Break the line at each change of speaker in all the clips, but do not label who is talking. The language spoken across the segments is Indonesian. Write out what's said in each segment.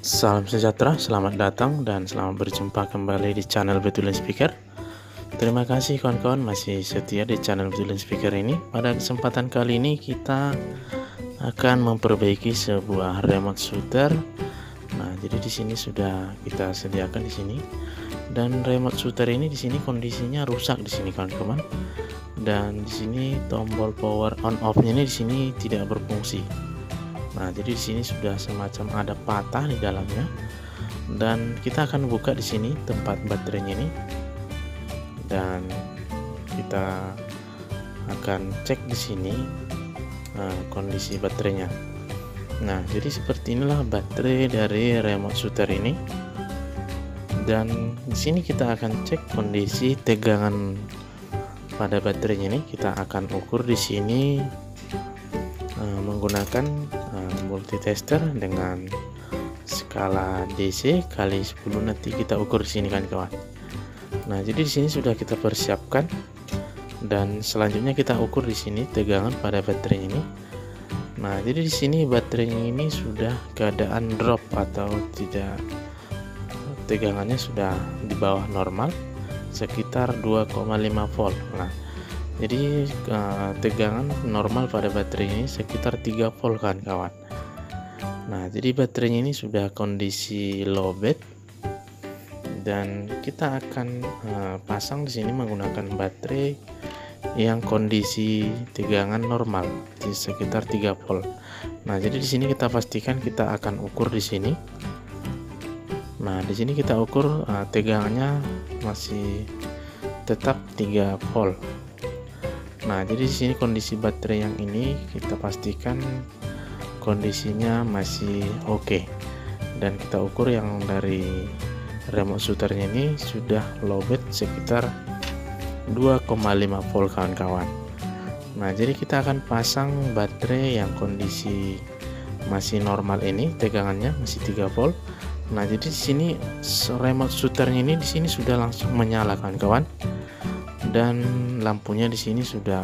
Salam sejahtera, selamat datang dan selamat berjumpa kembali di channel Betulin Speaker. Terima kasih kawan-kawan masih setia di channel Betulin Speaker ini. Pada kesempatan kali ini kita akan memperbaiki sebuah remote shooter. Nah, jadi di sini sudah kita sediakan di sini. Dan remote shooter ini di sini kondisinya rusak di sini kawan-kawan. Dan di sini tombol power on off-nya ini di sini tidak berfungsi. Nah, jadi di sini sudah semacam ada patah di dalamnya, dan kita akan buka di sini tempat baterainya ini, dan kita akan cek di sini kondisi baterainya. Nah, jadi seperti inilah baterai dari remote shooter ini, dan di sini kita akan cek kondisi tegangan pada baterainya ini. Kita akan ukur di sini menggunakan multitester dengan skala DC kali 10. Nanti kita ukur di sini kan kawan. Nah, jadi di sini sudah kita persiapkan, dan selanjutnya kita ukur di sini tegangan pada baterai ini. Nah, jadi di sini baterainya ini sudah keadaan drop atau tidak, tegangannya sudah di bawah normal sekitar 2,5 volt. Nah, jadi tegangan normal pada baterai ini sekitar 3 volt kan kawan. Nah, jadi baterainya ini sudah kondisi lowbat, dan kita akan pasang di sini menggunakan baterai yang kondisi tegangan normal di sekitar 3 volt. Nah, jadi di sini kita pastikan kita akan ukur di sini. Nah, di sini kita ukur tegangannya masih tetap 3 volt. Nah, jadi di sini kondisi baterai yang ini kita pastikan kondisinya masih oke. Dan kita ukur yang dari remote shooternya ini sudah lowbat sekitar 2,5 volt kawan-kawan. Nah, jadi kita akan pasang baterai yang kondisi masih normal ini, tegangannya masih 3 volt. Nah, jadi di sini remote shooternya ini di sini sudah langsung menyala kawan-kawan. Dan lampunya di sini sudah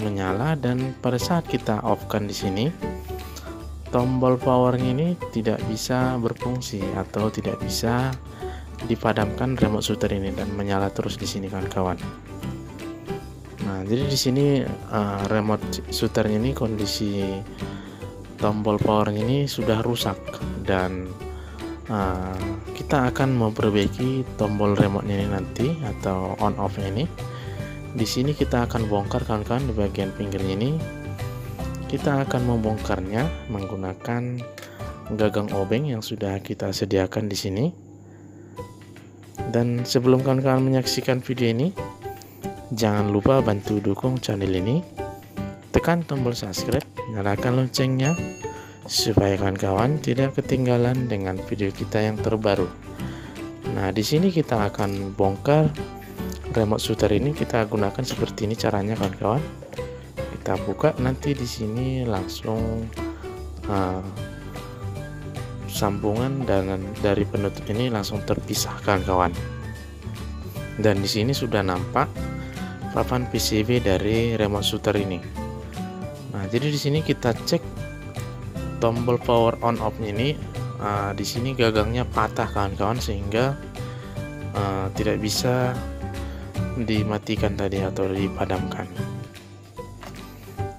menyala, dan pada saat kita off-kan di sini tombol powernya ini tidak bisa berfungsi atau tidak bisa dipadamkan remote shooter ini, dan menyala terus di sini kawan-kawan. Nah, jadi di sini remote shooternya ini kondisi tombol powernya ini sudah rusak, dan kita akan memperbaiki tombol remote ini nanti atau on off ini. Di sini kita akan bongkar kawan-kawan di bagian pinggirnya ini. Kita akan membongkarnya menggunakan gagang obeng yang sudah kita sediakan di sini. Dan sebelum kawan-kawan menyaksikan video ini, jangan lupa bantu dukung channel ini, tekan tombol subscribe, nyalakan loncengnya supaya kawan-kawan tidak ketinggalan dengan video kita yang terbaru. Nah, di sini kita akan bongkar remote shooter ini. Kita gunakan seperti ini caranya kawan-kawan. Kita buka, nanti di sini langsung sambungan dari penutup ini langsung terpisah kawan-kawan. Dan di sini sudah nampak papan PCB dari remote shooter ini. Nah, jadi di sini kita cek tombol power on off ini, di sini gagangnya patah kawan-kawan, sehingga tidak bisa dimatikan tadi atau dipadamkan.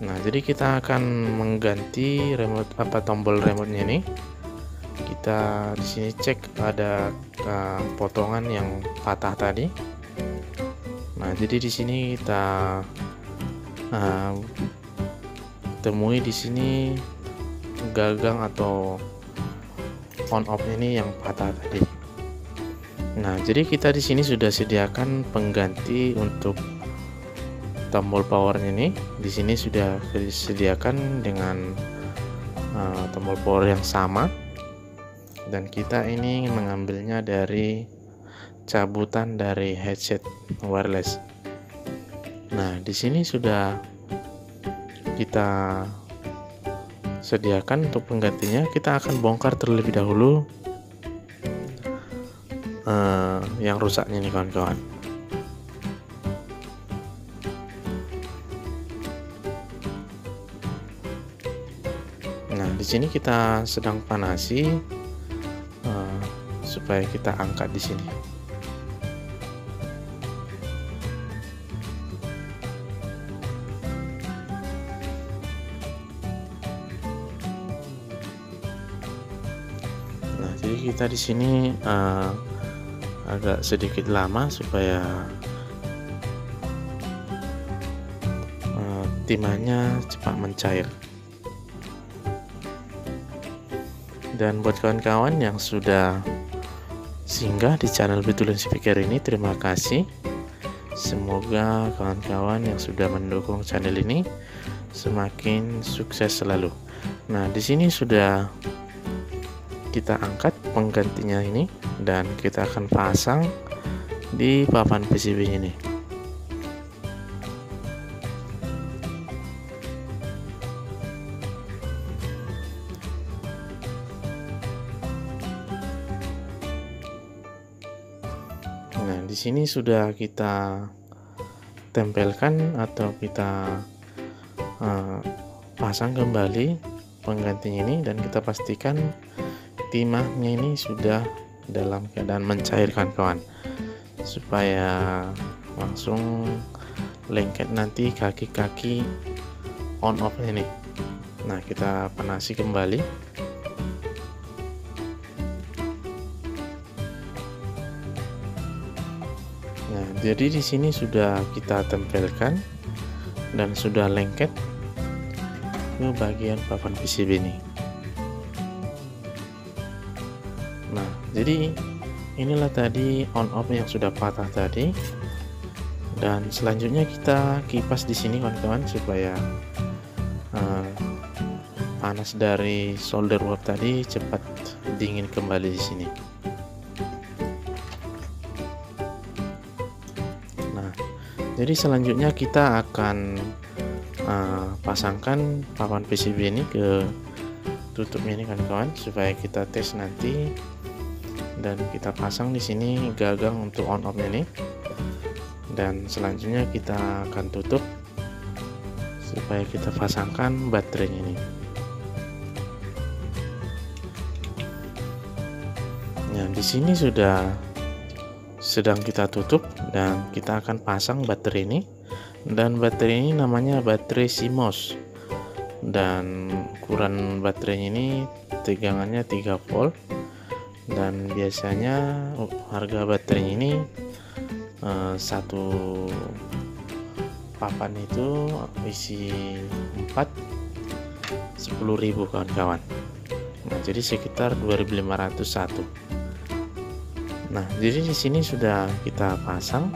Nah, jadi kita akan mengganti tombol remote-nya ini. Kita di sini cek ada potongan yang patah tadi. Nah, jadi di sini kita temui di sini gagang atau on off ini yang patah tadi. Nah, jadi kita di sini sudah sediakan pengganti untuk tombol powernya ini. Di sini sudah disediakan dengan tombol power yang sama, dan kita ini mengambilnya dari cabutan dari headset wireless. Nah, di sini sudah kita sediakan untuk penggantinya. Kita akan bongkar terlebih dahulu yang rusaknya nih kawan-kawan. Nah, di sini kita sedang panasi supaya kita angkat di sini. Nah, jadi kita di sini agak sedikit lama supaya timahnya cepat mencair. Dan buat kawan-kawan yang sudah singgah di channel Betulin Speaker ini, terima kasih. Semoga kawan-kawan yang sudah mendukung channel ini semakin sukses selalu. Nah, di sini sudah kita angkat penggantinya ini dan kita akan pasang di papan PCB ini. Nah, di sini sudah kita tempelkan atau kita pasang kembali penggantinya ini, dan kita pastikan timahnya ini sudah dalam keadaan mencairkan kawan, supaya langsung lengket nanti kaki-kaki on off ini. Nah, kita panasi kembali. Nah, jadi di sini sudah kita tempelkan dan sudah lengket ke bagian papan PCB ini. Nah, jadi inilah tadi on off yang sudah patah tadi. Dan selanjutnya kita kipas di sini kawan-kawan, supaya panas dari solder web tadi cepat dingin kembali di sini. Jadi selanjutnya kita akan pasangkan papan PCB ini ke tutupnya ini kawan-kawan, supaya kita tes nanti, dan kita pasang di sini gagang untuk on off ini, dan selanjutnya kita akan tutup supaya kita pasangkan baterainya ini. Nah, di sini sudah sedang kita tutup dan kita akan pasang baterai ini, dan baterai ini namanya baterai CMOS, dan ukuran baterainya ini tegangannya 3 volt, dan biasanya harga baterainya ini satu papan itu isi 4 10.000 kawan-kawan. Nah, jadi sekitar 2.501. Nah, jadi di sini sudah kita pasang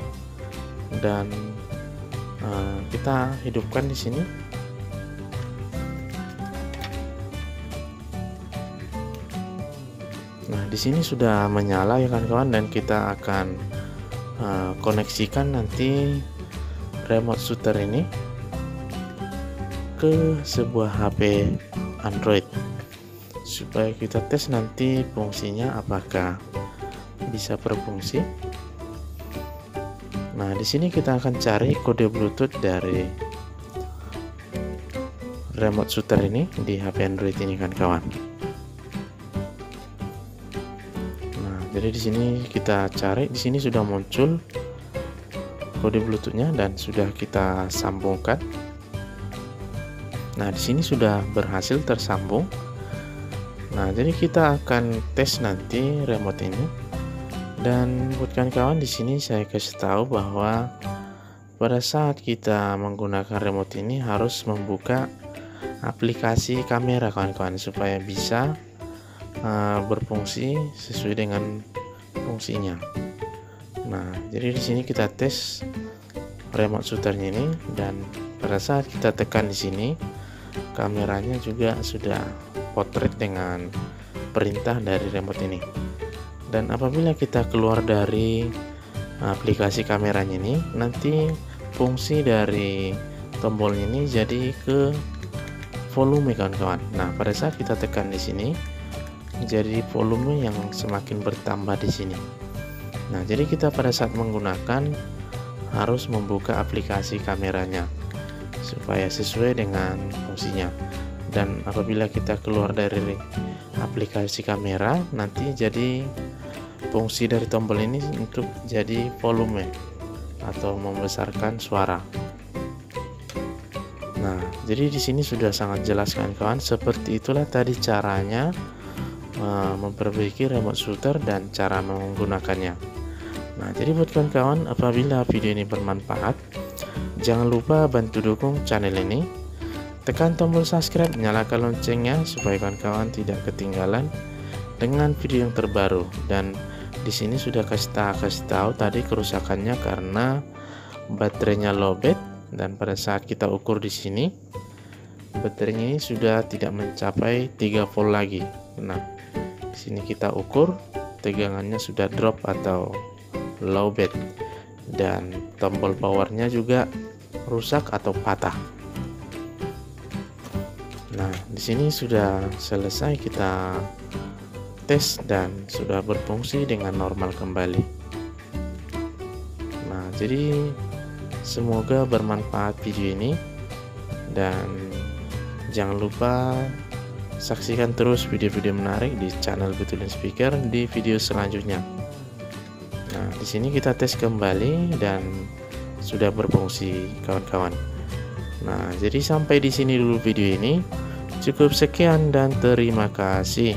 dan kita hidupkan di sini. Nah, di sini sudah menyala ya kawan-kawan, dan kita akan koneksikan nanti remote shooter ini ke sebuah HP Android, supaya kita tes nanti fungsinya apakah bisa berfungsi. Nah, di sini kita akan cari kode Bluetooth dari remote shooter ini di HP Android ini kan kawan. Nah, jadi di sini kita cari, di sini sudah muncul kode Bluetoothnya dan sudah kita sambungkan. Nah, di sini sudah berhasil tersambung. Nah, jadi kita akan tes nanti remote ini. Dan buat kawan-kawan, di sini saya kasih tahu bahwa pada saat kita menggunakan remote ini harus membuka aplikasi kamera kawan-kawan, supaya bisa berfungsi sesuai dengan fungsinya. Nah, jadi di sini kita tes remote shooternya ini, dan pada saat kita tekan di sini kameranya juga sudah potret dengan perintah dari remote ini. Dan apabila kita keluar dari aplikasi kameranya ini, nanti fungsi dari tombolnya ini jadi ke volume kawan-kawan. Nah, pada saat kita tekan di sini, jadi volume yang semakin bertambah di sini. Nah, jadi kita pada saat menggunakan harus membuka aplikasi kameranya supaya sesuai dengan fungsinya. Dan apabila kita keluar dari aplikasi kamera, nanti jadi fungsi dari tombol ini untuk jadi volume atau membesarkan suara. Nah, jadi di sini sudah sangat jelas kawan-kawan. Seperti itulah tadi caranya memperbaiki remote shooter dan cara menggunakannya. Nah, jadi buat kawan-kawan, apabila video ini bermanfaat, jangan lupa bantu dukung channel ini. Tekan tombol subscribe, nyalakan loncengnya supaya kawan-kawan tidak ketinggalan dengan video yang terbaru. Dan di sini sudah kasih tahu tadi kerusakannya karena baterainya lowbat, dan pada saat kita ukur di sini baterainya ini sudah tidak mencapai 3 volt lagi. Nah, di sini kita ukur tegangannya sudah drop atau lowbat, dan tombol powernya juga rusak atau patah. Nah, di sini sudah selesai kita tes dan sudah berfungsi dengan normal kembali. Nah, jadi semoga bermanfaat video ini, dan jangan lupa saksikan terus video-video menarik di channel Betulin Speaker di video selanjutnya. Nah, di sini kita tes kembali dan sudah berfungsi kawan-kawan. Nah, jadi sampai di sini dulu video ini. Cukup sekian dan terima kasih.